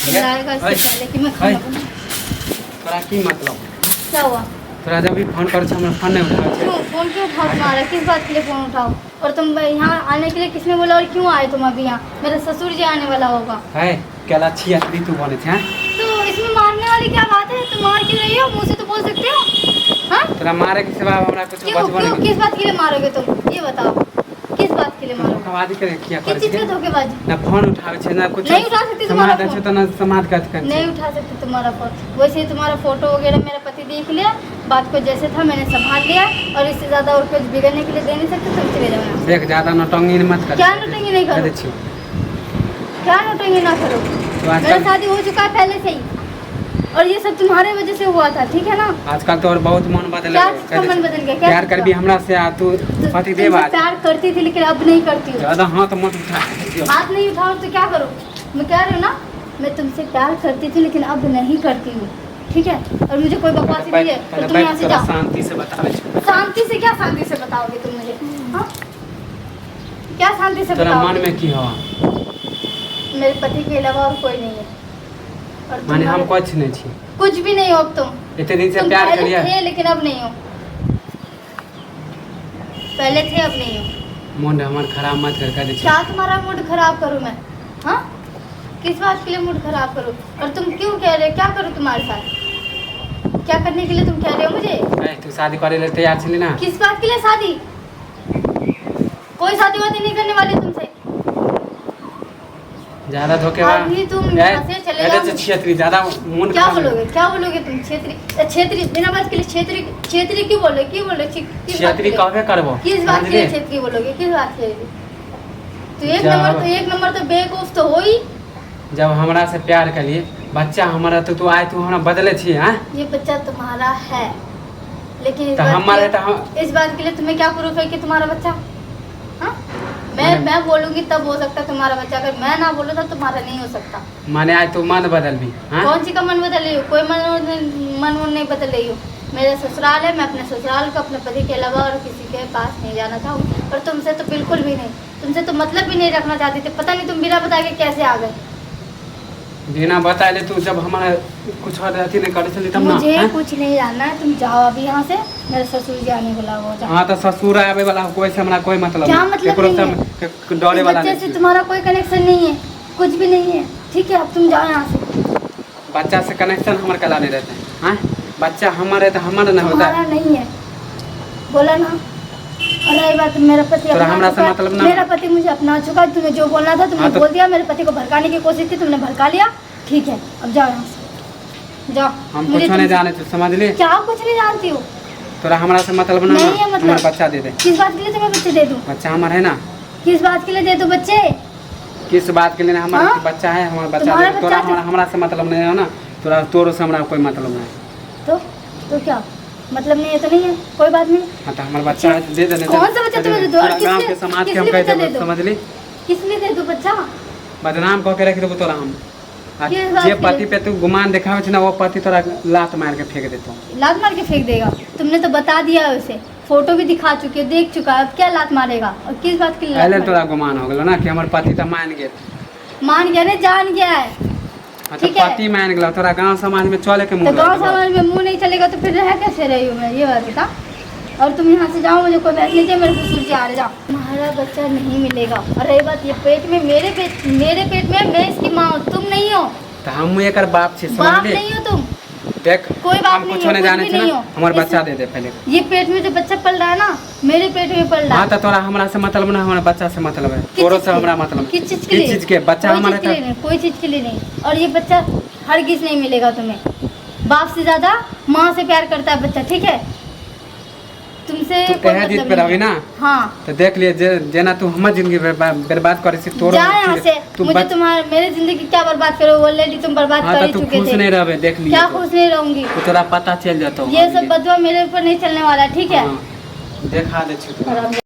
चिल्लाएगा इससे पहले कि मैं खाना बनाऊं। तोरा की मतलब क्या हुआ? तोरा जब भी फोन कर हमरा फोन नहीं उठावे क्यों फोन क्यों उठाओ तुम्हारा? किस बात के लिए फोन उठाओ? और तुम यहाँ आने के लिए किसने बोला और क्यों आए तुम अभी यहाँ? मेरा ससुर जी आने वाला होगा। है केला छी असली तू बने थे तो इसमें मारने वाली क्या बात है? तुम मार क्यों रही हो? मुँह से तो बोल सकते हो। हाँ तेरा मारे के सिवा हमरा कुछ क्यों बचबो क्यों नहीं। किस बात के लिए मारोगे तुम? ये बताओ किस बात के लिए मारोगे? धोखेबाजी करे किया किस करे चीज़ का छे धोखेबाजी? ना फोन उठावे छे ना कुछ नहीं उठा सकती तुम्हारा समाज फोन। अच्छे तो ना समाज का कर नहीं उठा सकती तुम्हारा फोन। वैसे ही तुम्हारा फोटो वगैरह मेरा पति देख लिया, बात को जैसे था मैंने संभाल लिया और इससे ज्यादा और कुछ बिगड़ने के लिए दे नहीं सकते। तुम चले जाओ यहाँ से। देख ज्यादा नौटंकी मत कर। क्या नौटंकी नहीं करो? दे छी क्या नौटंकी ना करो? तो मेरा आजकल शादी हो चुका है पहले से ही और ये सब तुम्हारे वजह से हुआ था, ठीक है ना? आजकल तो और बहुत मन बदल क्या चीज़ का मन बदल गया? क्या प्यार चीज़ कर का? भी हमरा से आ तू पति देव तुमसे आज प्यार करती थी लेकिन अब नहीं करती हूँ। ज्यादा हाथ मत उठा। हाथ नहीं उठाओ तो क्या करूँ? मैं कह रही हूँ ना, मैं तुमसे प्यार करती थी लेकिन अब नहीं करती हूँ, ठीक है? और मुझे कोई बकवास नहीं है तो तुम यहाँ से जाओ। शांति से बतावे छी शांति से क्या शांति से बताओगे तुम मुझे? हाँ? क्या शांति से तेरा मन बताओगे? में की हो मेरे पति के अलावा और कोई नहीं है। और माने हम तुम्हारे- कुछ नहीं छी कुछ भी नहीं हो अब तुम। इतने दिन से तुम प्यार पहले करिए थे लेकिन अब नहीं हो। पहले थे अब नहीं हो। मूड हमार खराब मत कर दे छी क्या तुम्हारा मूड खराब करूं मैं? हाँ? किस बात के लिए मूड खराब करूं? और तुम क्यों कह रहे हो? क्या करूं तुम्हारे साथ? क्या करने के लिए तुम कह रहे हो मुझे? ए, तू शादी करे ले तैयार छली ना किस बात के लिए शादी? कोई शादी वादी नहीं करने वाली तुमसे। ज्यादा धोखेबाज अभी तुम यहाँ से चले जाओ। क्षेत्री ज्यादा मूड क्या बोलोगे? क्या बोलोगे तुम? क्षेत्री बिना बात के लिए क्षेत्री क्यों बोलोगे? क्यों बोलोगे? किस बात के क्षेत्री लिए? कहबे करबो किस बात के लिए क्षेत्री बोलोगे? किस बात के लिए? तो एक नंबर तो बेवकूफ तो हो ही। जब हमरा से प्यार करिए बच्चा हमारा तो तू आए तू हमरा बदले छी हां ये बच्चा तुम्हारा है लेकिन तो हमारे तो इस बात के लिए तुम्हें क्या प्रूफ है कि तुम्हारा बच्चा? हाँ? मैं बोलूंगी तब हो सकता है तुम्हारा बच्चा। अगर मैं ना बोलूँ तो तुम्हारा नहीं हो सकता। माने आज तू मन बदल भी हां कौन सी का मन बदल रही हो? कोई मन नहीं बदल रही हो। मेरा ससुराल है, मैं अपने ससुराल को अपने पति के अलावा और किसी के पास नहीं जाना चाहूँगी। और तुमसे तो बिल्कुल भी नहीं। तुमसे तो मतलब भी नहीं रखना चाहती थी। पता नहीं तुम बिना बताए के कैसे आ गए। बिना बताए ले तू जब हमारा कुछ और अथी नहीं करे चली तब ना मुझे हैं? कुछ नहीं जानना है। तुम जाओ अभी यहाँ से। मेरे ससुर जी आने वाला हो जाओ। हाँ तो ससुर आवे वाला कोई से हमरा कोई मतलब क्या नहीं। मतलब एकरो नहीं से है? हम डरे इस वाला बच्चे नहीं से छी। तुम्हारा कोई कनेक्शन नहीं है, कुछ भी नहीं है, ठीक है? अब तुम जाओ यहाँ से। बच्चा से कनेक्शन हमारे कला नहीं रहते हैं हाँ बच्चा हमारे तो हमारा नहीं होता तुम्हारा नहीं है, बोला ना। और रही बात मेरा पति तोरा अपना हमरा से चुका है। मतलब ना? मेरा पति मुझे अपना चुका है। तुम्हें जो बोलना था तुमने हाँ तो- बोल दिया। मेरे पति को भड़काने की कोशिश की, तुमने भड़का लिया, ठीक है? अब जाओ यहाँ से, जाओ। हम मुझे कुछ नहीं तुमसे- जाने तू समझ ले क्या कुछ नहीं जानती हो? तोरा हमरा से मतलब ना नहीं है मतलब। हमारा बच्चा दे दे किस बात के लिए तुम्हें बच्चे दे दूँ? बच्चा हमारा है ना किस बात के लिए दे दूँ बच्चे? किस बात के लिए हमारा हाँ? बच्चा है हमारा बच्चा तुम्हारा दे तोरा बच्चा हमरा से मतलब नहीं है ना तोरा तोरो से हमरा कोई मतलब नहीं तो क्या मतलब नहीं है? तो नहीं है, कोई बात नहीं। हाँ तो हमारा बच्चा है दे देने कौन सा बच्चा तुम्हें दे दूँ? और पूरा गाँव के समाज के हम कह किस लिए देबो समझ ली किस लिए दे दूँ बच्चा? बदनाम कह के रख देबो तोरा हम आ किस बात जे के पति लिए? पे तू गुमान दिखावे छ ना वो पति तोरा लात मार के फेंक देतो लात मार के फेंक देगा? तुमने तो बता दिया है उसे, फोटो भी दिखा चुके हो, देख चुका है। अब क्या लात मारेगा? और किस बात के लिए लात पहले मारेगा? तोरा गुमान हो गेलो ना कि हमर पति तो मान गेल मान गया ना, जान गया है। हाँ तो ठीक है। पति मान गेलो तोरा गांव समाज में चले के तो मुंह गाँव समाज में मुंह नहीं चलेगा तो फिर रह कैसे रही हूँ मैं? ये बात बता। और तुम यहाँ से जाओ, मुझे कोई बैठ नहीं चाहिए। मेरे ससुर जी आ रहे, जाओ। तुम्हारा बच्चा नहीं मिलेगा। और रही बात ये पेट में, मेरे पेट में मैं इसकी माँ हूँ, तुम नहीं हो। तो हम एकर बाप छी बाप समझ ले नहीं हो तुम। देख कोई बात हम नहीं कुछ है, नहीं कुछ जाने भी छी नहीं ना हो। हमार इस- बच्चा दे दे पहले ये पेट में जो बच्चा पल रहा है ना, मेरे पेट में पल रहा हाँ है। तो तोरा हमरा से मतलब ना हमारा बच्चा से मतलब है किस तोरो चीज़ से के? हमरा मतलब किस चीज़ के लिए? चीज के बच्चा कोई हमारा चीज़ के लिए नहीं, कोई चीज़ के लिए नहीं। और ये बच्चा हरगिज़ नहीं मिलेगा तुम्हें। बाप से ज्यादा माँ से प्यार करता है बच्चा, ठीक है? तुमसे तू कोई कहे जीत मतलब पे नहीं रही ना है। हाँ, तो देख लिए जेना तू हमर जिंदगी बर्बाद करे छी तोरो जा यहाँ से। तू मुझे तुम्हारे मेरी जिंदगी क्या बर्बाद करो? ऑलरेडी तुम बर्बाद हाँ कर तो ही तू चुके खुश थे। नहीं रहबे देख लिए क्या खुश नहीं रहूंगी? तो तोरा पता चल जाता ये सब बदवा मेरे ऊपर नहीं चलने वाला, ठीक है? देखा दे छी तू और अब